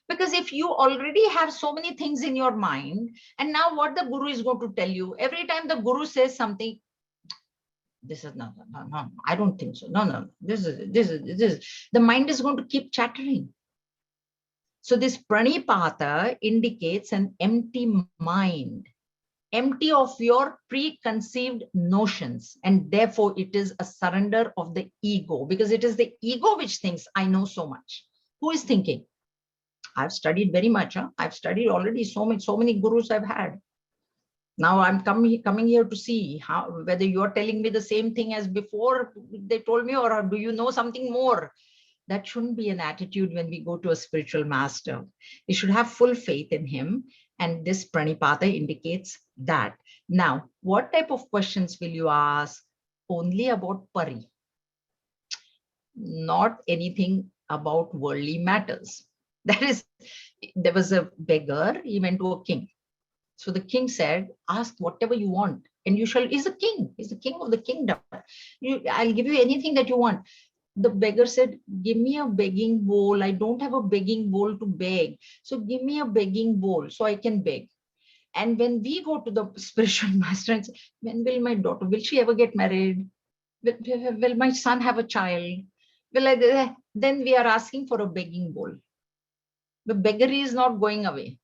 Because if you already have so many things in your mind, and now what the Guru is going to tell you, every time the Guru says something, this is no, I don't think so. No, this is. The mind is going to keep chattering. So this pranipata indicates an empty mind, empty of your preconceived notions. And therefore it is a surrender of the ego, because it is the ego which thinks, I know so much. Who is thinking? I've studied very much. I've studied already so many gurus I've had. Now I'm coming here to see whether you're telling me the same thing as before they told me, or do you know something more? That shouldn't be an attitude when we go to a spiritual master. We should have full faith in him. And this pranipata indicates that. Now, what type of questions will you ask? Only about pari, not anything about worldly matters. That is, there was a beggar, he went to a king. So the king said, ask whatever you want, and you shall. He's a king. He's the king of the kingdom. I'll give you anything that you want. The beggar said, give me a begging bowl. I don't have a begging bowl to beg. So give me a begging bowl so I can beg. And when we go to the spiritual master and say, when will my daughter, will she ever get married? Will my son have a child? Then we are asking for a begging bowl. The beggary is not going away.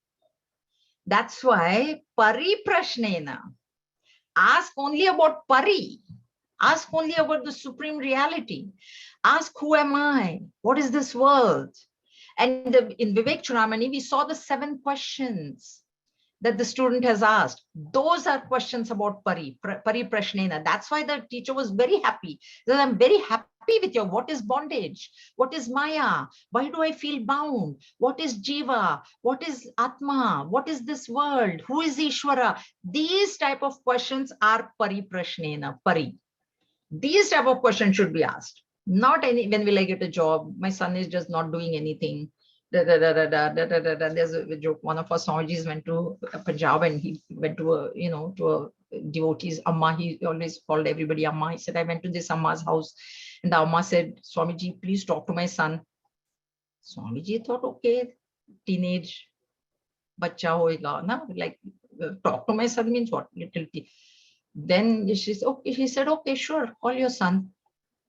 That's why pariprashnena, ask only about pari. Ask only about the supreme reality. Ask, who am I? What is this world? And in Vivek Chudamani, we saw the 7 questions that the student has asked. Those are questions about pariprashnena. That's why the teacher was very happy. That I'm very happy with you. What is bondage? What is Maya? Why do I feel bound? What is Jiva? What is Atma? What is this world? Who is Ishvara? These type of questions are pariprashnena, pari. These type of questions should be asked. Not any, when will I get a job? My son is just not doing anything. There's a joke. One of our Swamijis went to Punjab and he went to a devotee's Amma. He always called everybody Amma. He said, I went to this Amma's house, and the Amma said, Swamiji, please talk to my son. Swamiji thought, okay, teenage bacha hoega, na? Like, talk to my son means what? Little tea. Then she said, okay. He said, okay, sure, call your son.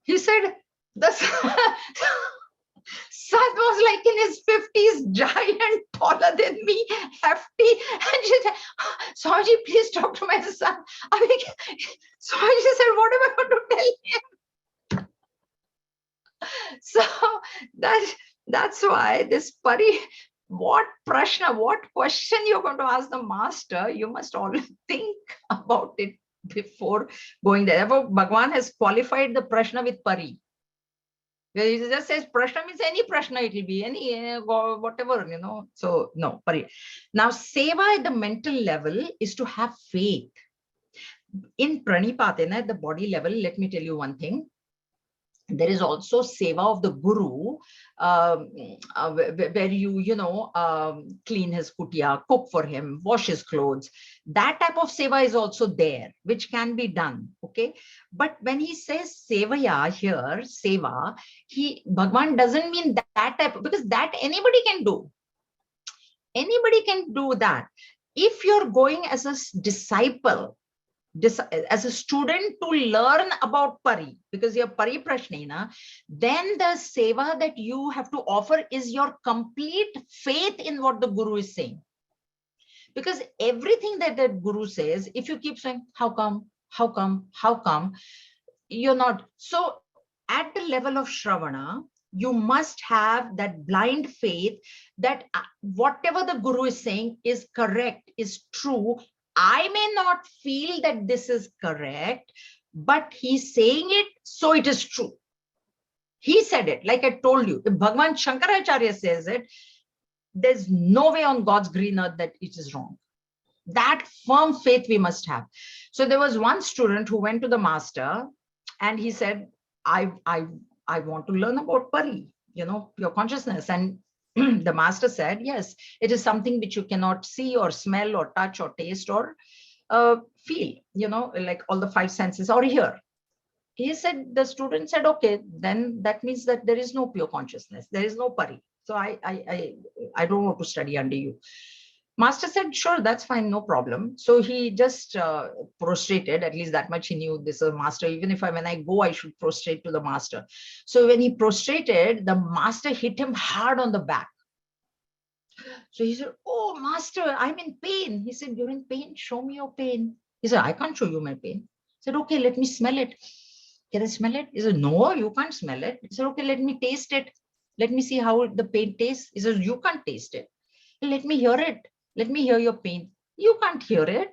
He said, the son was like in his 50s, giant, taller than me, hefty. And she said, Swamiji, please talk to my son. Swamiji said, what am I going to tell him? So that's why this pari, what prashna, what question you're going to ask the master, you must always think about it before going there. Therefore, Bhagavan has qualified the prashna with pari. He just says prashna means any prashna, it will be any whatever, So no, pari. Now, seva at the mental level is to have faith. In pranipatena at the body level, let me tell you one thing. There is also seva of the guru, where you clean his kutia, cook for him, wash his clothes. That type of seva is also there, which can be done. Okay, but when he says sevaya here, seva, Bhagavan doesn't mean that type, because that anybody can do. Anybody can do that. If you're going as a disciple, as a student to learn about pari, because you're pari prashnena, then the seva that you have to offer is your complete faith in what the guru is saying. Because everything that the guru says, if you keep saying, how come, You're not. So at the level of Shravana, you must have that blind faith that whatever the Guru is saying is correct, is true. I may not feel that this is correct, but he's saying it, so it is true. He said it, like I told you. If Bhagavan Shankaracharya says it, there's no way on God's green earth that it is wrong. That firm faith we must have. So there was one student who went to the master and he said, I want to learn about Pari, pure consciousness. And the master said, yes, it is something which you cannot see or smell or touch or taste or feel, like all the five senses or hear. He said, the student said, okay, then that means that there is no pure consciousness. There is no Pari. So I don't want to study under you. Master said, sure, that's fine, no problem. So he just prostrated, at least that much he knew, this is a master. Even if when I go, I should prostrate to the master. So when he prostrated, the master hit him hard on the back. So he said, oh, master, I'm in pain. He said, you're in pain? Show me your pain. He said, I can't show you my pain. He said, okay, let me smell it. Can I smell it? He said, no, you can't smell it. He said, okay, let me taste it. Let me see how the pain tastes. He says, you can't taste it. Let me hear it. Let me hear your pain. You can't hear it.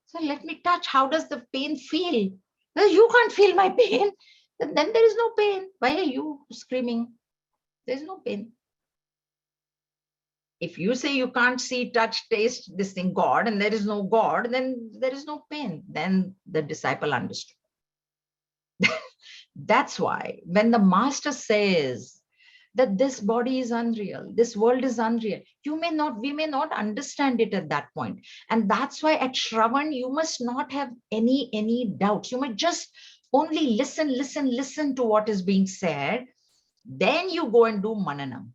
So let me touch. How does the pain feel? You can't feel my pain. Then there is no pain. Why are you screaming? There's no pain. If you say you can't see, touch, taste this thing, God, and there is no God, then there is no pain. Then the disciple understood. That's why when the master says that this body is unreal, this world is unreal, we may not understand it at that point. And that's why at Shravan, you must not have any doubts. You must just only listen to what is being said. Then you go and do Mananam.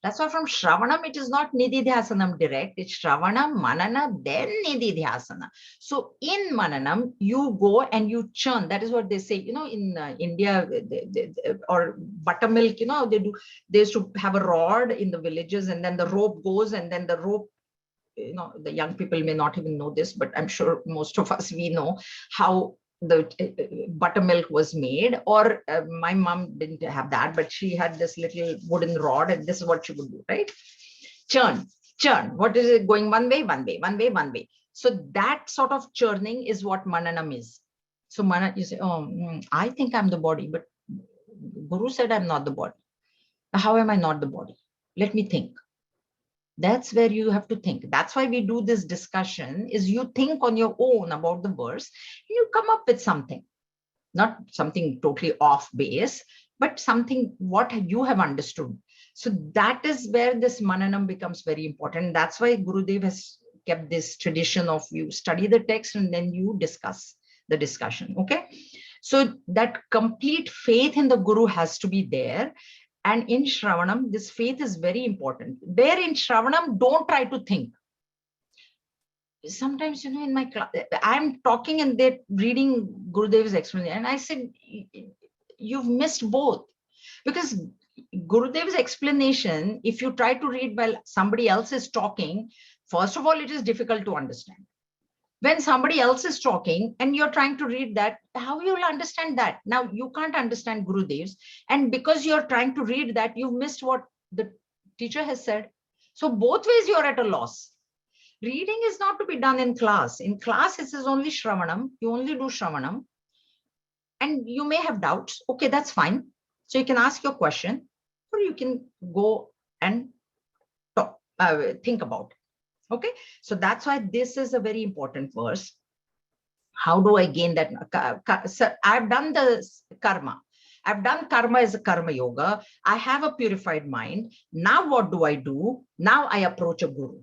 That's why from Shravanam, it is not Nididhyasanam direct. It's Shravanam, Manana, then Nididhyasana. So in Mananam, you go and you churn. That is what they say, in India or buttermilk, they used to have a rod in the villages and then the rope goes and then the rope, the young people may not even know this, but I'm sure most of us, we know how the buttermilk was made. Or my mom didn't have that, but she had this little wooden rod and this is what she would do, right? Churn. What is it going one way? So that sort of churning is what Mananam is. So you say, oh, I think I'm the body, but Guru said I'm not the body. How am I not the body? Let me think. That's where you have to think. That's why we do this discussion, is you think on your own about the verse, you come up with something, not something totally off base, but something what you have understood. So that is where this Mananam becomes very important. That's why Gurudev has kept this tradition of you study the text and then you discuss the discussion. Okay. So that complete faith in the Guru has to be there. And in Shravanam, this faith is very important. There in Shravanam, don't try to think. Sometimes, in my class, I'm talking and they're reading Gurudev's explanation. And I said, you've missed both. Because Gurudev's explanation, if you try to read while somebody else is talking, first of all, it is difficult to understand. When somebody else is talking and you're trying to read that, how you will understand that? Now, you can't understand Gurudev's. And because you're trying to read that, you've missed what the teacher has said. So both ways you're at a loss. Reading is not to be done in class. In class, it is only Shravanam. You only do Shravanam. And you may have doubts. Okay, that's fine. So you can ask your question or you can go and talk, think about it. Okay, so that's why this is a very important verse. How do I gain that? I've done the karma. I've done karma as a karma yoga. I have a purified mind. Now what do I do? Now I approach a guru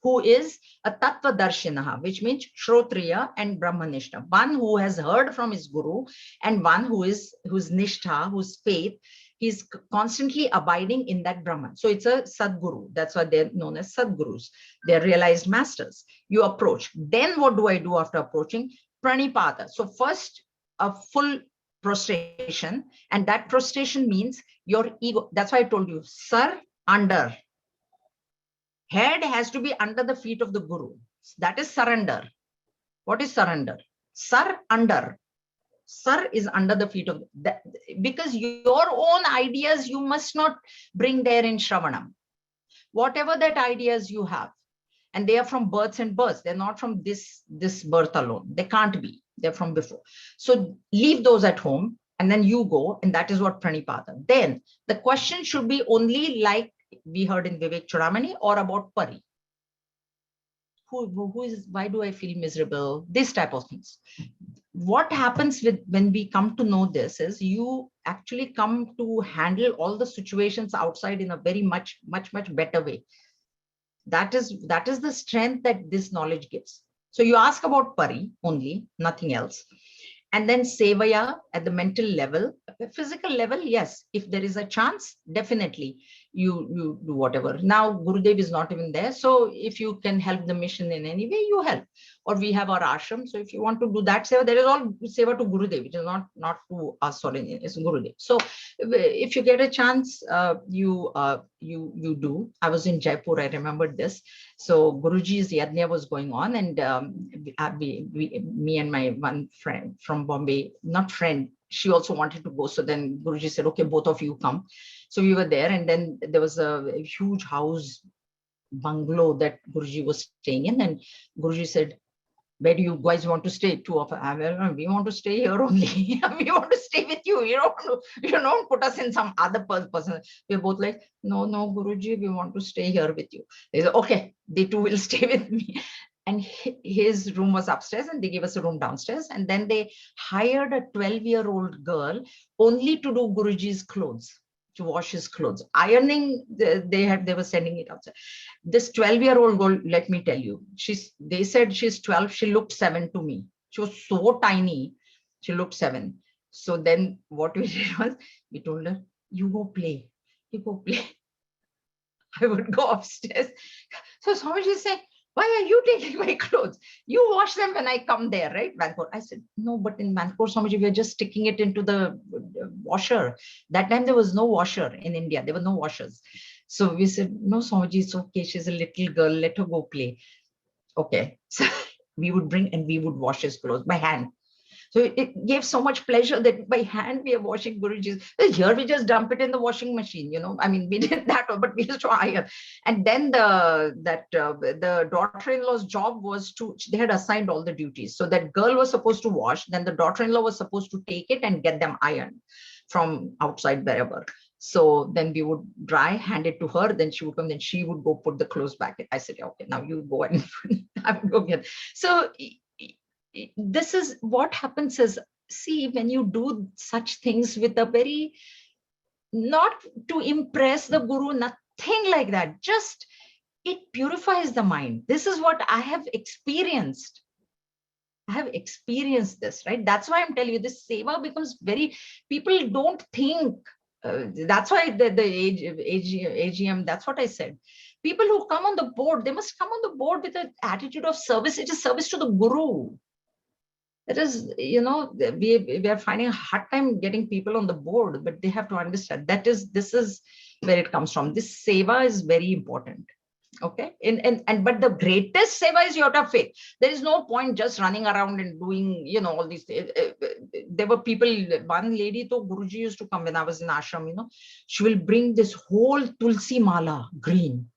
who is a tattva darshinaha, which means shrotriya and brahmanishta, one who has heard from his guru and one whose nishtha, whose faith, he's constantly abiding in that Brahman. So it's a Sadguru. That's why they're known as Sadgurus. They're realized masters. You approach. Then what do I do after approaching? Pranipada. So first, a full prostration. And that prostration means your ego. That's why I told you, sir, under. Head has to be under the feet of the Guru. That is surrender. What is surrender? Sir, under. Sar is under the feet of that, because your own ideas you must not bring there in Shravanam. Whatever that ideas you have, and they are from births and births. They're not from this birth alone. They can't be. They're from before. So leave those at home, and then you go, and that is what Pranipada. Then the question should be only like we heard in Vivek Churamani or about Pari. Who is, why do I feel miserable? This type of things. What happens with when we come to know this is you actually come to handle all the situations outside in a very much better way. That is the strength that this knowledge gives. So you ask about Pari only, nothing else. And then Sevaya at the mental level, physical level, yes, if there is a chance, definitely you do whatever. Now Gurudev is not even there, so if you can help the mission in any way, you help. Or we have our ashram, so if you want to do that seva, there is all seva to Gurudev, it is not to us or anything, it's Gurudev. So if you get a chance, you do. I was in Jaipur, I remembered this. So Guruji's yajna was going on, and me and my one friend from Bombay, not friend, she also wanted to go. So then Guruji said, okay, both of you come. So we were there, and then there was a huge house, bungalow that Guruji was staying in. And Guruji said, where do you guys want to stay? Two of us, we want to stay here only. We want to stay with you. You don't put us in some other person. We're both like, no, Guruji, we want to stay here with you. They said, okay, they two will stay with me. And his room was upstairs, and they gave us a room downstairs. And then they hired a 12-year-old girl only to do Guruji's clothes, to wash his clothes. Ironing, they were sending it outside. This 12-year-old girl, let me tell you, they said she's 12. She looked 7 to me. She was so tiny. She looked 7. So then what we did was, we told her, you go play. You go play. I would go upstairs. So Swamiji said, why are you taking my clothes? You wash them when I come there, right? Vancouver. I said, no, but in Vancouver, Swamiji, we're just sticking it into the washer. That time there was no washer in India. There were no washers. So we said, no, Swamiji, it's okay. She's a little girl. Let her go play. Okay. So we would bring and we would wash his clothes by hand. So it gave so much pleasure that by hand we are washing Guruji's. Here we just dump it in the washing machine, I mean, we did that, but we used to iron. And then the daughter-in-law's job was they had assigned all the duties. So that girl was supposed to wash, then the daughter-in-law was supposed to take it and get them ironed from outside wherever. So then we would dry, hand it to her, then she would come, then she would go put the clothes back. I said, okay, now you go and I would go get. So this is what happens is, see, when you do such things with a very, not to impress the guru, nothing like that, just it purifies the mind. This is what I have experienced. I have experienced this, right? That's why I'm telling you, this seva becomes very, people don't think, that's why the AGM, that's what I said. People who come on the board, they must come on the board with an attitude of service. It is service to the guru. It is, we are finding a hard time getting people on the board, but they have to understand this is where it comes from. This seva is very important. Okay. But the greatest seva is you have to have faith. There is no point just running around and doing, all these things. There were people, one lady, though Guruji used to come when I was in ashram, she will bring this whole tulsi mala, green.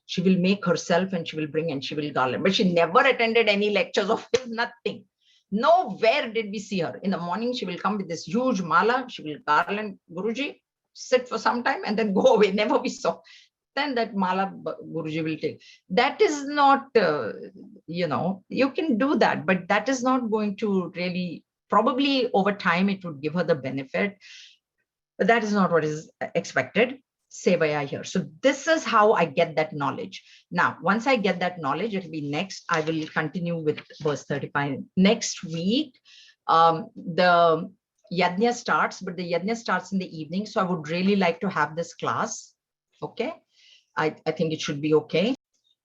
She will make herself and she will bring and she will garland. But she never attended any lectures of his, nothing. Nowhere did we see her. In the morning, she will come with this huge mala. She will garland Guruji, sit for some time and then go away. Never we saw. Then that mala Guruji will take. That is not, you can do that, but that is not going to really, probably over time, it would give her the benefit. But that is not what is expected. Sevaya here. So this is how I get that knowledge. Now, once I get that knowledge, it will be next. I will continue with verse 35. Next week, the yajna starts, but the yajna starts in the evening. So I would really like to have this class. Okay. I think it should be okay.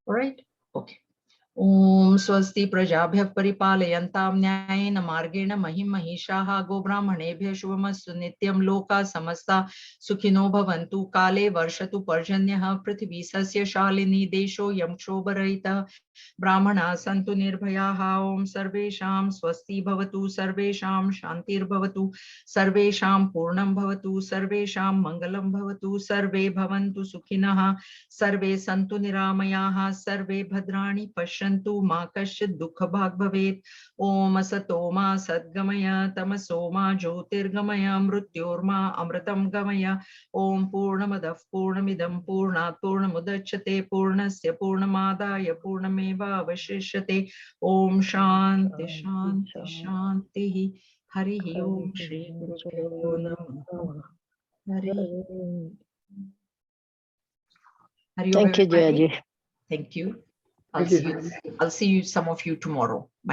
All right. Okay. Om swasti prajabhya paripalayantam nyayena margena mahim mahishaha gobrahmanebhya shubhamastu nityam loka samasta sukhino bhavantu kale varshatu parjanyah prithvi sasya shalini desho yam kshobarahita brahmana santu nirbhayaha om sarvesham swasti bhavatu sarvesham shantir bhavatu sarvesham purnam bhavatu sarvesham mangalam bhavatu sarve bhavantu sukhinah सर्वे सन्तु निरामयाः सर्वे भद्राणि पश्यन्तु मा कश्चित् दुःखभाग् भवेत् ॐ असतो मा सद्गमय तमसो मा ज्योतिर्गमय मृत्योर्मा अमृतं गमय ॐ पूर्णमदः पूर्णमिदं पूर्णात् पूर्णमुदच्यते पूर्णस्य पूर्णमादाय पूर्णमेवावशिष्यते ॐ शान्ति शान्ति शान्तिः हरिः ॐ श्रीगुरुभ्यो नमः हरिः Hari Om, Thank you, everybody. Jayaji. Thank you. Thank you. I'll see you some of you tomorrow. Bye.